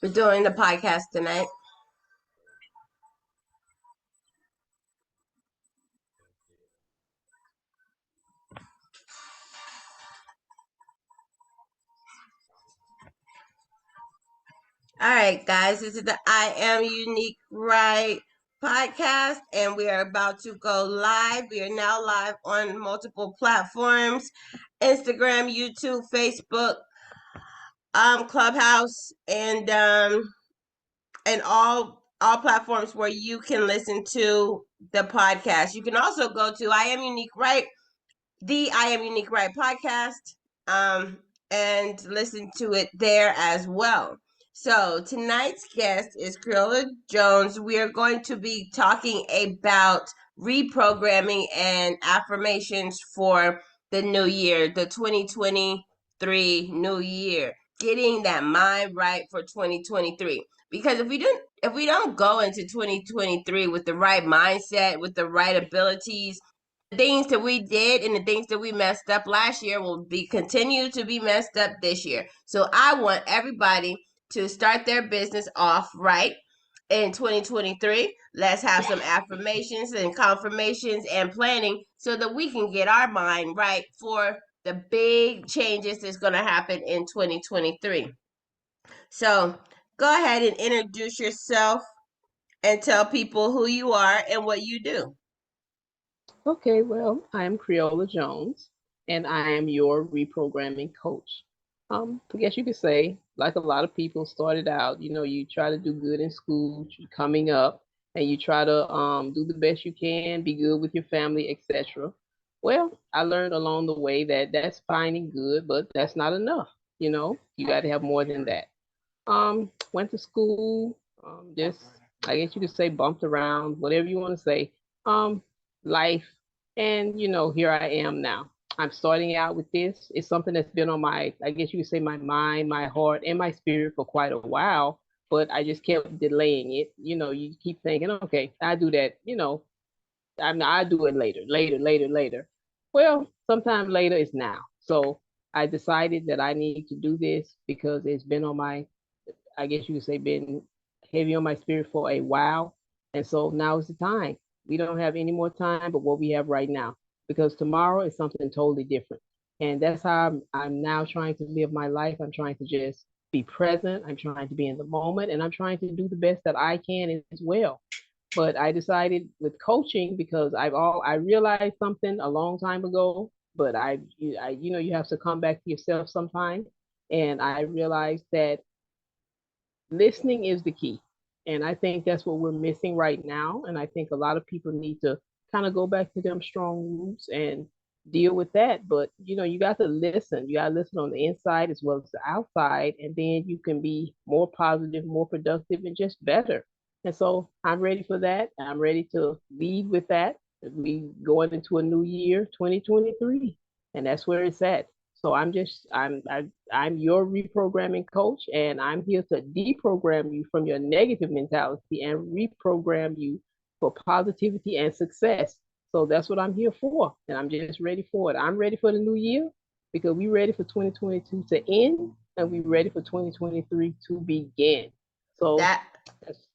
We're doing the podcast tonight. All right, guys, this is the I Am Unique Right podcast, and we are about to go live. We are now live on multiple platforms: Instagram, YouTube, Facebook, Clubhouse, and all platforms where you can listen to the podcast. You can also go to I Am Unique Right, the I Am Unique Right podcast, and listen to it there as well. So tonight's guest is Creola Jones. We are going to be talking about reprogramming and affirmations for the new year, the 2023 new year, getting that mind right for 2023. Because if we don't go into 2023 with the right mindset, with the right abilities, things that we did and the things that we messed up last year will be continue to be messed up this year. So I want everybody to start their business off right in 2023. Let's have some affirmations and confirmations and planning so that we can get our mind right for the big changes that's going to happen in 2023. So go ahead and introduce yourself and tell people who you are and what you do. Okay, well, I am Creola Jones, and I am your reprogramming coach. I guess you could say, like a lot of people started out, you try to do good in school, coming up, and you try to do the best you can, be good with your family, etc. Well, I learned along the way that that's fine and good, but that's not enough. You got to have more than that. Went to school, just I guess you could say bumped around, whatever you want to say. Life, and here I am now. I'm starting out with this. It's something that's been on my, I guess you could say, my mind, my heart, and my spirit for quite a while. But I just kept delaying it. You keep thinking, okay, I do that. I do it later, later, later, later. Well, sometime later is now. So I decided that I need to do this because it's been on my, I guess you could say, been heavy on my spirit for a while. And so now is the time. We don't have any more time but what we have right now, because tomorrow is something totally different. And that's how I'm now trying to live my life. I'm trying to just be present. I'm trying to be in the moment, and I'm trying to do the best that I can as well. But I decided with coaching, because I realized something a long time ago, but you have to come back to yourself sometime. And I realized that listening is the key. And I think that's what we're missing right now. And I think a lot of people need to kind of go back to them strong roots and deal with that. But you got to listen. You got to listen on the inside as well as the outside. And then you can be more positive, more productive, and just better. And so I'm ready for that. I'm ready to lead with that. We going into a new year, 2023. And that's where it's at. So I'm your reprogramming coach, and I'm here to deprogram you from your negative mentality and reprogram you for positivity and success. So that's what I'm here for, and I'm just ready for it. I'm ready for the new year because we're ready for 2022 to end, and we're ready for 2023 to begin. So That that's,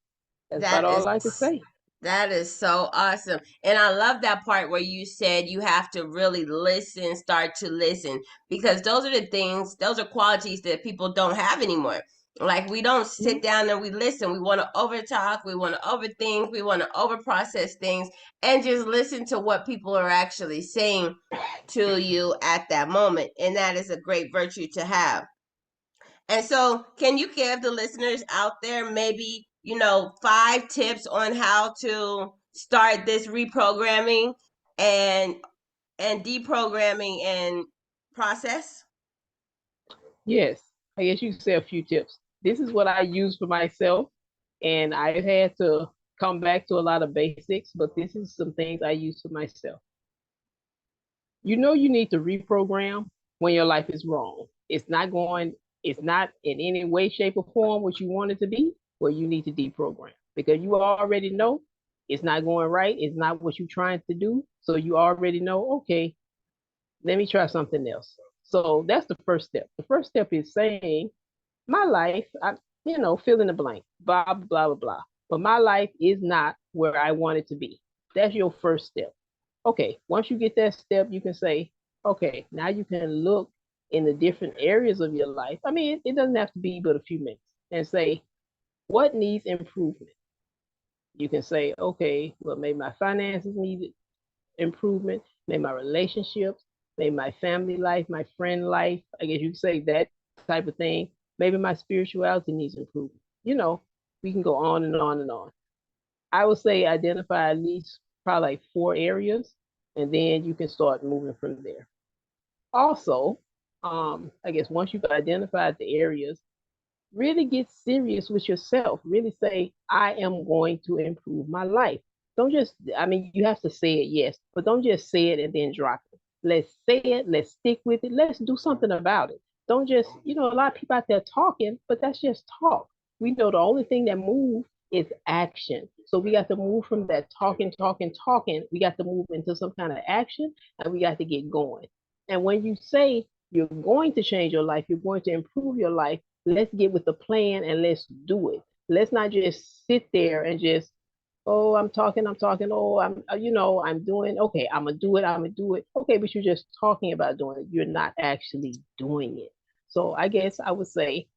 that's that about all is I can say. That is so awesome. And I love that part where you said you have to really listen, start to listen, because those are the things, those are qualities that people don't have anymore. Like we don't sit down and we listen. We want to overtalk, we want to overthink, we want to overprocess things and just listen to what people are actually saying to you at that moment. And that is a great virtue to have. And so, can you give the listeners out there maybe, 5 tips on how to start this reprogramming and and deprogramming and process? Yes, I guess you could say a few tips. This is what I use for myself, and I've had to come back to a lot of basics, but this is some things I use for myself. You know, you need to reprogram when your life is wrong. It's not in any way, shape, or form what you want it to be, well, you need to deprogram because you already know it's not going right. It's not what you're trying to do. So you already know, okay, let me try something else. So that's the first step. The first step is saying, my life, fill in the blank, blah, blah, blah, blah, blah. But my life is not where I want it to be. That's your first step. Okay, once you get that step, you can say, okay, now you can look in the different areas of your life. I mean, it doesn't have to be but a few minutes and say, what needs improvement? You can say, okay, well, maybe my finances need improvement, maybe my relationships, maybe my family life, my friend life. I guess you could say that type of thing. Maybe my spirituality needs improvement. We can go on and on and on. I would say identify at least probably like 4 areas, and then you can start moving from there. Also, I guess once you've identified the areas, really get serious with yourself. Really say, I am going to improve my life. Don't just, I mean, you have to say it, yes, but don't just say it and then drop it. Let's say it, let's stick with it, let's do something about it. Don't just, a lot of people out there talking, but that's just talk. We know the only thing that moves is action. So we got to move from that talking, talking, talking. We got to move into some kind of action and we got to get going. And when you say you're going to change your life, you're going to improve your life, let's get with the plan and let's do it. Let's not just sit there and just, oh, I'm talking, oh, I'm doing, okay, I'm gonna do it. Okay, but you're just talking about doing it. You're not actually doing it. So I guess I would say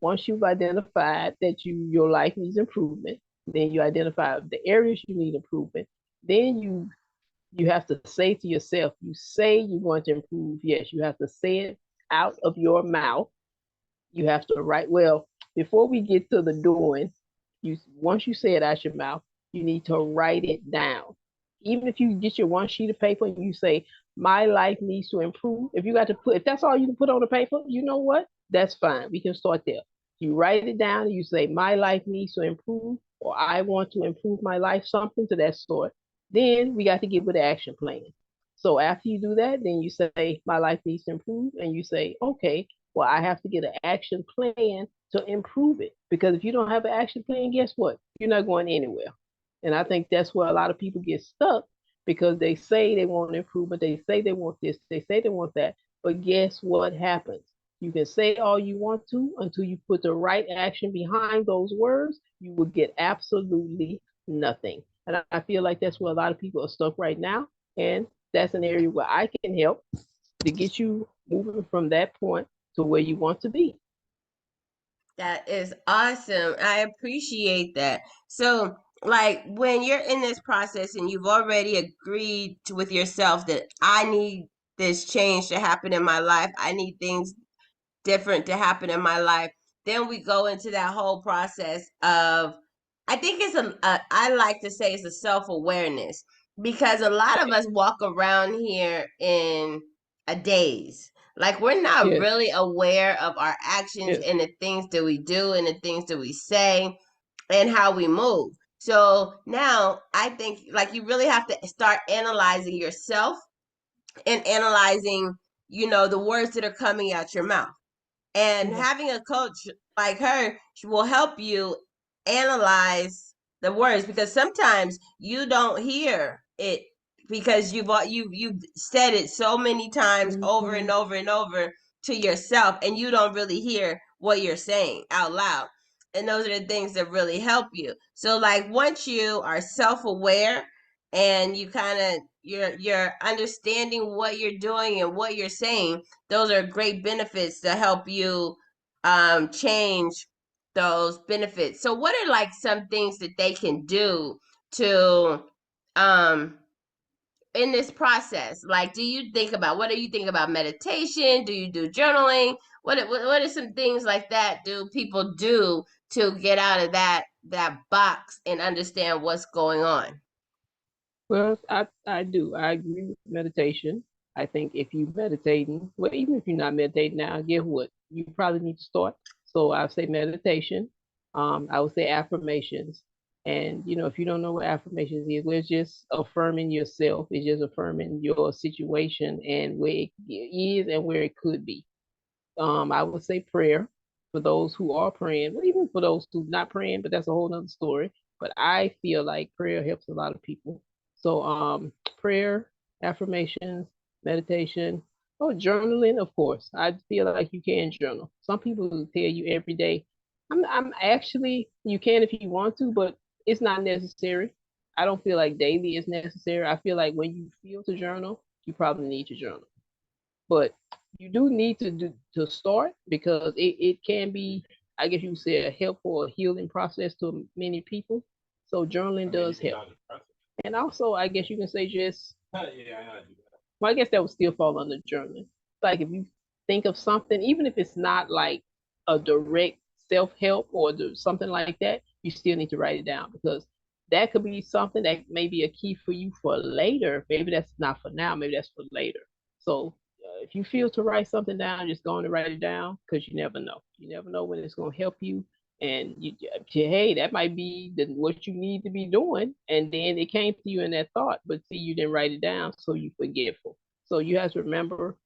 once you've identified that your life needs improvement, then you identify the areas you need improvement, then you have to say to yourself, you say you're going to improve. Yes, you have to say it out of your mouth. You have to write. Well, before we get to the doing, once you say it out your mouth, you need to write it down. Even if you get your one sheet of paper and you say, my life needs to improve. If that's all you can put on the paper, you know what? That's fine. We can start there. You write it down and you say, my life needs to improve, or I want to improve my life, something to that sort. Then we got to get with the action plan. So after you do that, then you say, my life needs to improve. And you say, okay, well, I have to get an action plan to improve it. Because if you don't have an action plan, guess what? You're not going anywhere. And I think that's where a lot of people get stuck because they say they want improvement, they say they want this, they say they want that. But guess what happens? You can say all you want to until you put the right action behind those words, you will get absolutely nothing. And I feel like that's where a lot of people are stuck right now. And that's an area where I can help to get you moving from that point to where you want to be. That is awesome. I appreciate that. So, like when you're in this process and you've already agreed with yourself that I need this change to happen in my life, I need things different to happen in my life. Then we go into that whole process of, I think it's I like to say it's a self awareness because a lot of Okay. us walk around here in a daze. Like we're not Yes. really aware of our actions Yes. and the things that we do and the things that we say and how we move. So now I think like you really have to start analyzing yourself and analyzing, the words that are coming out your mouth. And Mm-hmm. having a coach like her will help you analyze the words because sometimes you don't hear it because you've said it so many times over Mm-hmm. and over and over to yourself and you don't really hear what you're saying out loud. And those are the things that really help you. So like once you are self-aware and you kind of you're understanding what you're doing and what you're saying, those are great benefits to help you change those benefits. So what are like some things that they can do to um in this process? Like what do you think about meditation? Do you do journaling? What are some things like that do people do to get out of that box and understand what's going on? Well, I do. I agree with meditation. I think if you meditating, well, even if you're not meditating now, guess what? You probably need to start. So I would say meditation. I would say affirmations. And if you don't know what affirmations is, well, it's just affirming yourself. It's just affirming your situation and where it is and where it could be. I would say prayer for those who are praying, or even for those who not praying, but that's a whole nother story. But I feel like prayer helps a lot of people. So prayer, affirmations, meditation, oh journaling, of course. I feel like you can journal. Some people will tell you every day. I'm actually you can if you want to, but it's not necessary. I don't feel like daily is necessary. I feel like when you feel to journal, you probably need to journal. But you do need to start because it can be, I guess you would say, a helpful or healing process to many people. So journaling does help. And also, I guess you can say just, well, I guess that would still fall under journaling. Like if you think of something, even if it's not like a direct self help or something like that, you still need to write it down because that could be something that may be a key for you for later. Maybe that's not for now, maybe that's for later. So if you feel to write something down, just go on and write it down because you never know. You never know when it's going to help you. And hey, that might be what you need to be doing. And then it came to you in that thought, but see, you didn't write it down, so you forgetful. So you have to remember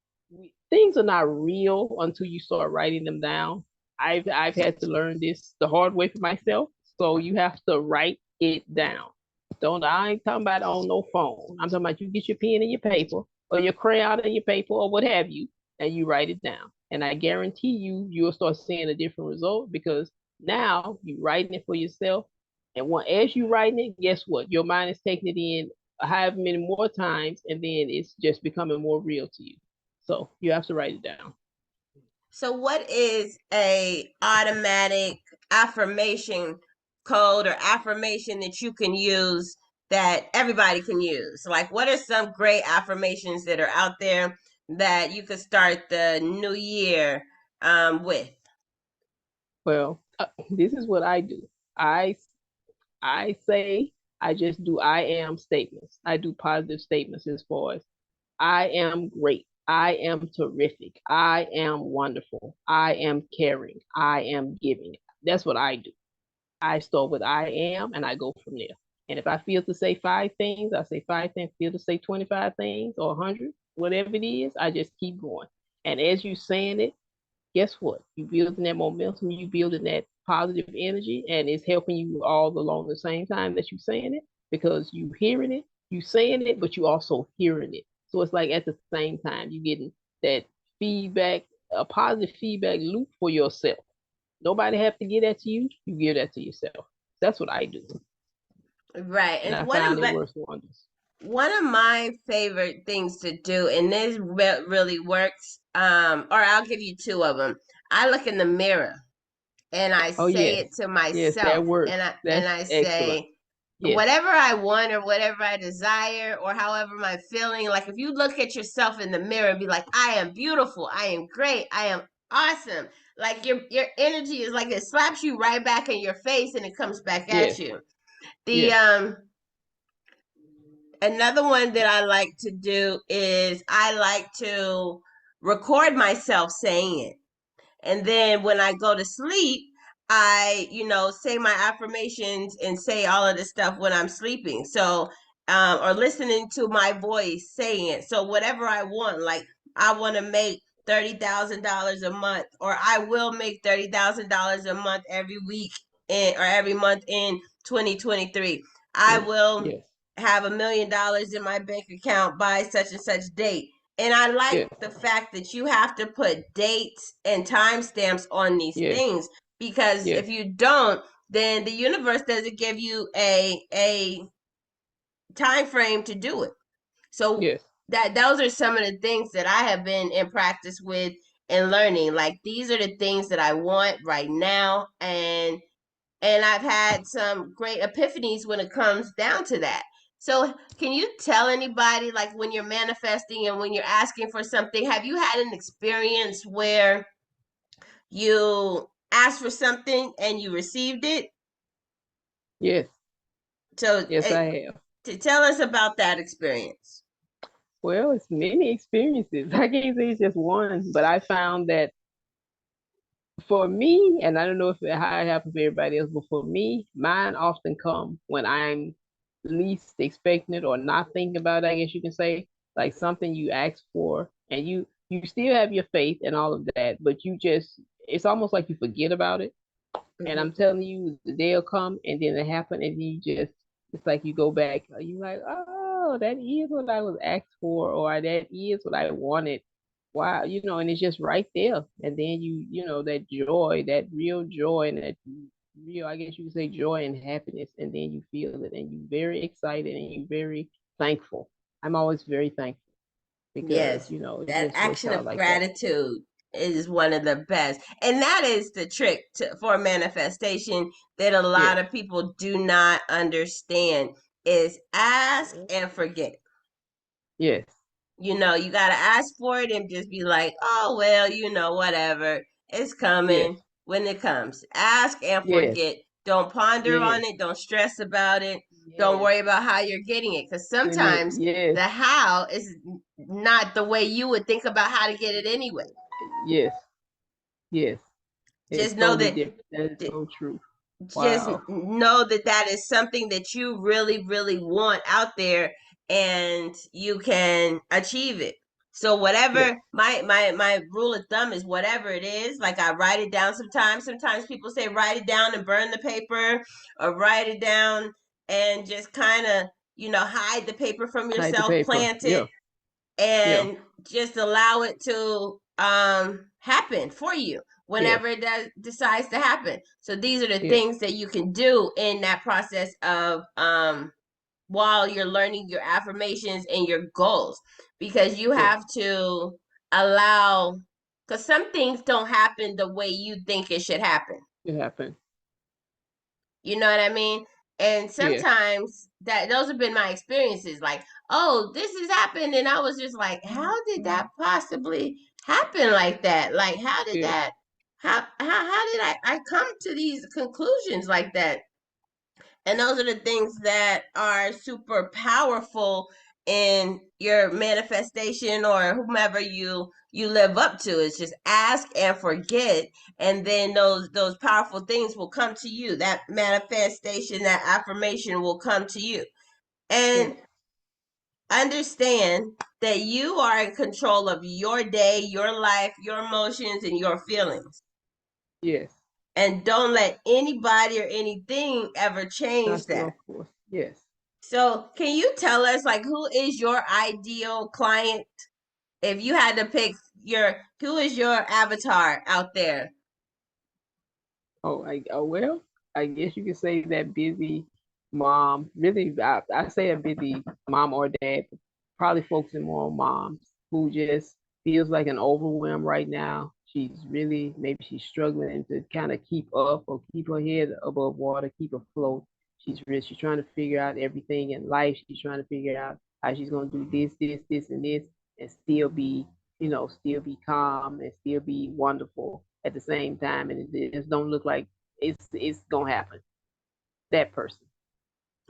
things are not real until you start writing them down. I've had to learn this the hard way for myself. So you have to write it down. Don't I ain't talking about on no phone. I'm talking about you get your pen and your paper or your crayon and your paper or what have you, and you write it down. And I guarantee you'll start seeing a different result because now you writing it for yourself. And as you writing it, guess what? Your mind is taking it in however many more times, and then it's just becoming more real to you. So you have to write it down. So what is a automatic affirmation code or affirmation that you can use that everybody can use? Like what are some great affirmations that are out there that you could start the new year with? Well, this is what I do. I I say I just do I am statements. I do positive statements as far as I am great. I am terrific. I am wonderful. I am caring. I am giving. That's what I do. I start with I am and I go from there. And if I feel to say 5 things, I say 5 things. Feel to say 25 things or 100, whatever it is, I just keep going. And as you saying it, guess what? You building that momentum, you building that positive energy, and it's helping you all along the same time that you're saying it because you hearing it, you saying it, but you also hearing it. So it's like at the same time you getting that feedback, a positive feedback loop for yourself. Nobody have to give that to you. You give that to yourself. That's what I do, Right. and And I find it works wonders. one of my favorite things to do, and this really works, or I'll give you two of them. I look in the mirror and I Oh say yes, it to yes, that myself, works. That's and I excellent. say Yes, whatever I want or whatever I desire or however I'm feeling. Like if you look at yourself in the mirror and be like, I am beautiful, I am great, I am awesome. Like your energy is like it slaps you right back in your face and it comes back at yes, you. The yes, Another one that I like to do is I like to record myself saying it. And then when I go to sleep, I, say my affirmations and say all of this stuff when I'm sleeping. So, or listening to my voice saying it. So, whatever I want, like I want to make $30,000 a month, or I will make $30,000 a month every week or every month in 2023. I yes, will yes, have $1 million in my bank account by such and such date. And I like yes, the fact that you have to put dates and timestamps on these yes, things because yes, if you don't, then the universe doesn't give you a time frame to do it. So yes. that those are some of the things that I have been in practice with and learning. Like these are the things that I want right now, and I've had some great epiphanies when it comes down to that. So, can you tell anybody, like when you're manifesting and when you're asking for something, have you had an experience where you asked for something and you received it? Yes, So, yes, I have. To tell us about that experience. Well, it's many experiences. I can't say it's just one, but I found that for me, and I don't know if how it happens for everybody else, but for me, mine often come when I'm least expecting it or not thinking about it, I guess you can say, like something you ask for, and you still have your faith and all of that, but you just it's almost like you forget about it. And Mm-hmm. I'm telling you, the day will come and then it happen, and then you just it's like you go back, you like, oh, that is what I was asked for, or that is what I wanted. Wow, and it's just right there. And then that joy, that real joy, and that real, I guess you could say, joy and happiness, and then you feel it, and you're very excited, and you're very thankful. I'm always very thankful because Yes, it that just works action out of like that. gratitude is one of the best. And that is the trick for manifestation that a lot Yes, of people do not understand is ask and forget. yes, You got to ask for it and just be like, oh, well, whatever. It's yes, coming when it comes. Ask and yes, forget. Don't ponder on yes, it. Don't stress about it. Don't yes. worry about how you're getting it. Because Getting it, sometimes yes, the how is not the way you would think about how to get it anyway. yes, yes. It's Just know totally that different. That is so true. just Wow. know that that is something that you really really want out there and you can achieve it. So Yes, whatever my rule of thumb is, whatever it is, like I write it down. Sometimes people say write it down and burn the paper, or write it down and just kind of hide the paper from hide the yourself, paper. plant it, Yeah, yeah, and just allow it to happen for you yes, whenever it decides to happen. So these are the yes, things that you can do in that process of while you're learning your affirmations and your goals, because you yes. have to allow, because some things don't happen the way you think it should happen. It happened. You know what I mean? And Yes, sometimes that those have been my experiences. Like, oh, this has happened, and I was just like, how did that possibly happen like that? Like, how did yes, that? How did I come to these conclusions like that? And those are the things that are super powerful in your manifestation or whomever you live up to. It's just ask and forget, and then those powerful things will come to you. That manifestation, that affirmation will come to you. yes, And understand that you are in control of your day, your life, your emotions, and your feelings. yes. And don't let anybody or anything ever change Not that. of course. Yes. So, can you tell us, like, who is your ideal client? If you had to pick who is your avatar out there? Oh well, I guess you could say that busy mom. Really, I say a busy mom or dad, probably focusing more on moms who just feels like an overwhelm right now. She's really maybe she's struggling to kind of keep up or keep her head above water, keep afloat. She's trying to figure out everything in life. She's trying to figure out how she's gonna do this, and this, and still be still be calm and still be wonderful at the same time, and it just don't look like it's gonna happen. That person,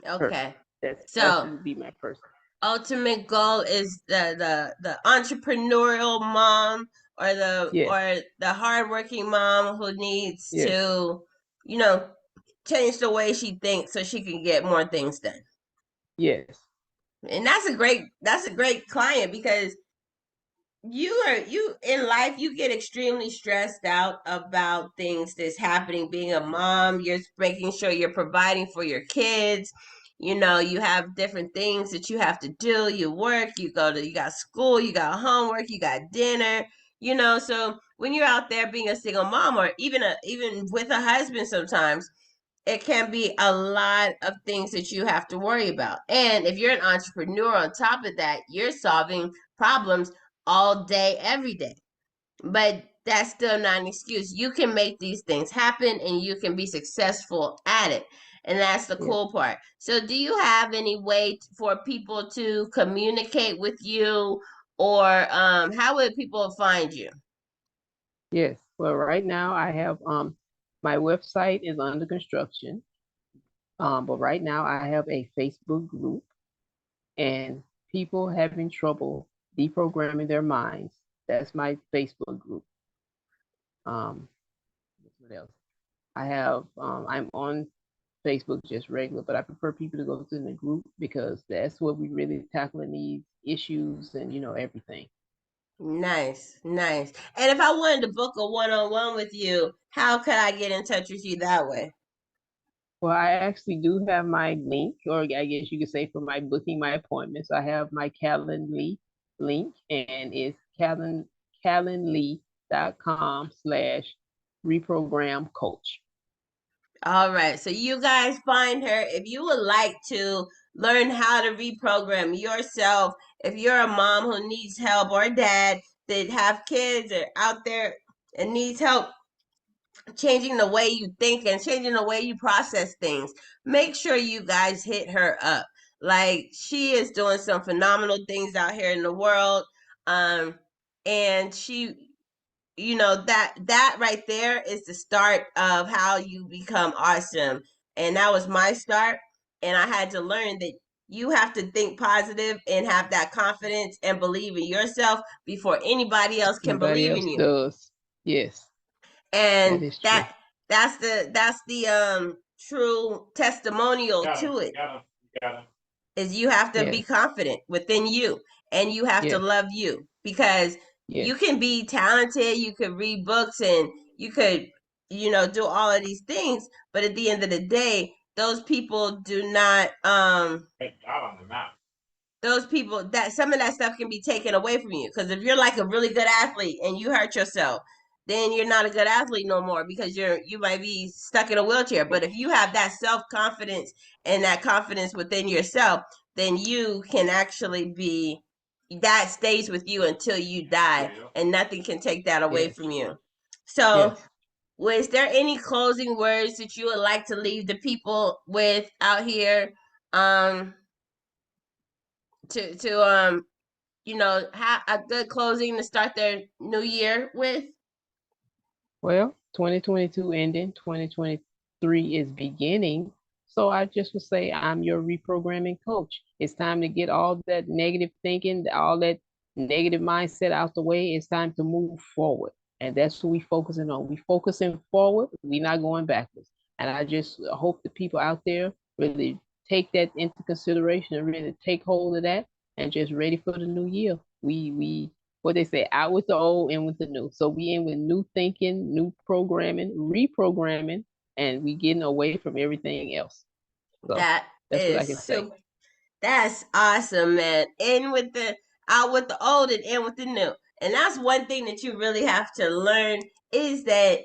Okay. that's So, who would be my person. ultimate goal is the entrepreneurial mom, or Yes, the hardworking mom who needs yes, to, you know, change the way she thinks so she can get more things done. yes, And that's a great client, because you in life, you get extremely stressed out about things that's happening. Being a mom, you're making sure you're providing for your kids. You have different things that you have to do. You work, you got school, you got homework, you got dinner. So when you're out there being a single mom, or even with a husband, sometimes it can be a lot of things that you have to worry about. And if you're an entrepreneur, on top of that, you're solving problems all day, every day. But that's still not an excuse. You can make these things happen and you can be successful at it. And that's the yes, cool part. So, do you have any way for people to communicate with you, or how would people find you? yes. Well, right now I have my website is under construction. But right now I have a Facebook group. and people having trouble deprogramming their minds. That's my Facebook group. Um, what else? I have I'm on Facebook just regular, but I prefer people to go to the group because that's where we really tackling these issues and everything. Nice, nice. And if I wanted to book a one-on-one with you, how could I get in touch with you that way? Well, I actually do have my link, or I guess you could say for my booking my appointments. I have my Calendly link, and it's calendly.com/reprogram coach. All right. So you guys find her if you would like to learn how to reprogram yourself. If you're a mom who needs help or a dad that have kids or out there and needs help changing the way you think and changing the way you process things, make sure you guys hit her up. Like she is doing some phenomenal things out here in the world. Um, and she that right there is the start of how you become awesome, and that was my start, and I had to learn that you have to think positive and have that confidence and believe in yourself before anybody else can Anybody believe in else you. does. Yes, that And is true. that's the true testimonial to it, is you have to be Yes, confident within you, and you have to yes, love you, because you yes, can be talented, you could read books, and you could do all of these things, but at the end of the day, those people do not those people, that some of that stuff can be taken away from you, because if you're like a really good athlete and you hurt yourself, then you're not a good athlete no more, because you might be stuck in a wheelchair. But if you have that self-confidence and that confidence within yourself, then you can actually be, that stays with you until you die, and nothing can take that away yes, from you. So yes. was there any closing words that you would like to leave the people with out here, um to have a good closing to start their new year with? Well, 2022 ending, 2023 is beginning. So I just would say I'm your reprogramming coach. It's time to get all that negative thinking, all that negative mindset out the way. It's time to move forward. And that's what we focusing on. We focusing forward. We're not going backwards. And I just hope the people out there really take that into consideration and really take hold of that and just ready for the new year. We what they say, out with the old, in with the new. So we in with new thinking, new programming, reprogramming, and we getting away from everything else. So That that's what I is can say. super. That's awesome, man. In with the Out with the old and in with the new. And that's one thing that you really have to learn, is that,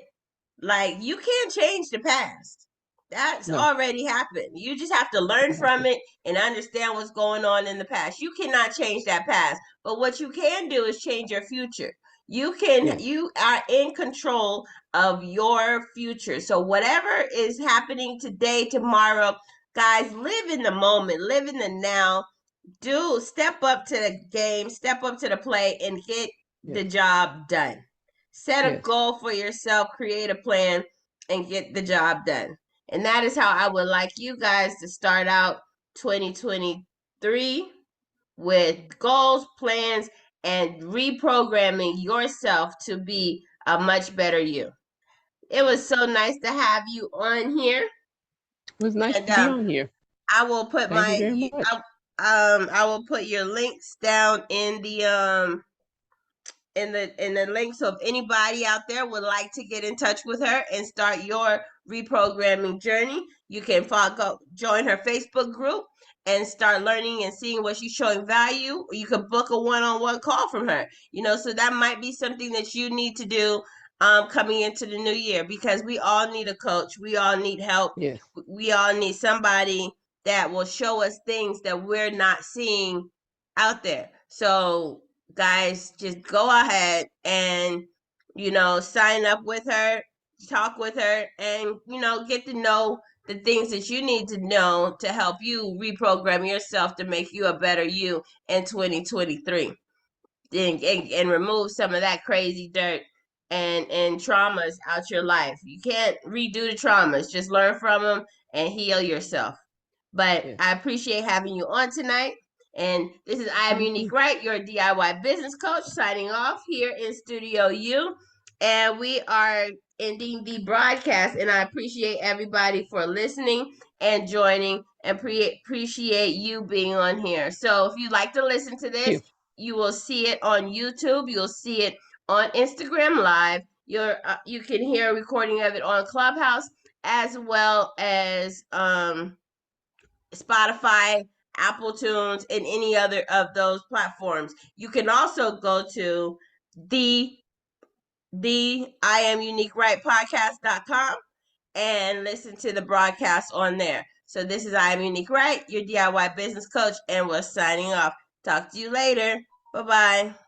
like, you can't change the past. That's No, already happened. You just have to learn it from happened. it and understand what's going on in the past. You cannot change that past, but what you can do is change your future. Yes, You are in control of your future. So whatever is happening today, tomorrow, guys, live in the moment, live in the now. Do step up to the game, step up to the play, and get the yes, job done. Set a yes. goal for yourself, create a plan, and get the job done. And that is how I would like you guys to start out 2023, with goals, plans, and reprogramming yourself to be a much better you. It was so nice to have you on here. It was nice And to be on here. I will put Thank you very much. I will put your links down in the link. So if anybody out there would like to get in touch with her and start your reprogramming journey, you can join her Facebook group and start learning and seeing what she's showing value. Or you could book a one-on-one call from her. So that might be something that you need to do coming into the new year, because we all need a coach. We all need help. Yes, We all need somebody that will show us things that we're not seeing out there. So guys, just go ahead and sign up with her, talk with her, and get to know the things that you need to know to help you reprogram yourself to make you a better you in 2023, and remove some of that crazy dirt and traumas out your life. You can't redo the traumas, just learn from them and heal yourself. But yes. I appreciate having you on tonight, And this is I Am Mhm. Unique Right, your DIY business coach, signing off here in Studio U. And we are ending the broadcast. And I appreciate everybody for listening and joining, and appreciate you being on here. So if you'd like to listen to Thank this, you. you will see it on YouTube. You'll see it on Instagram Live. You can hear a recording of it on Clubhouse, as well as Spotify, Apple Tunes, and any other of those platforms. You can also go to the I Am Unique Right podcast.com and listen to the broadcast on there. So this is I Am Unique Right, your DIY business coach, and we're signing off. Talk to you later. Bye bye.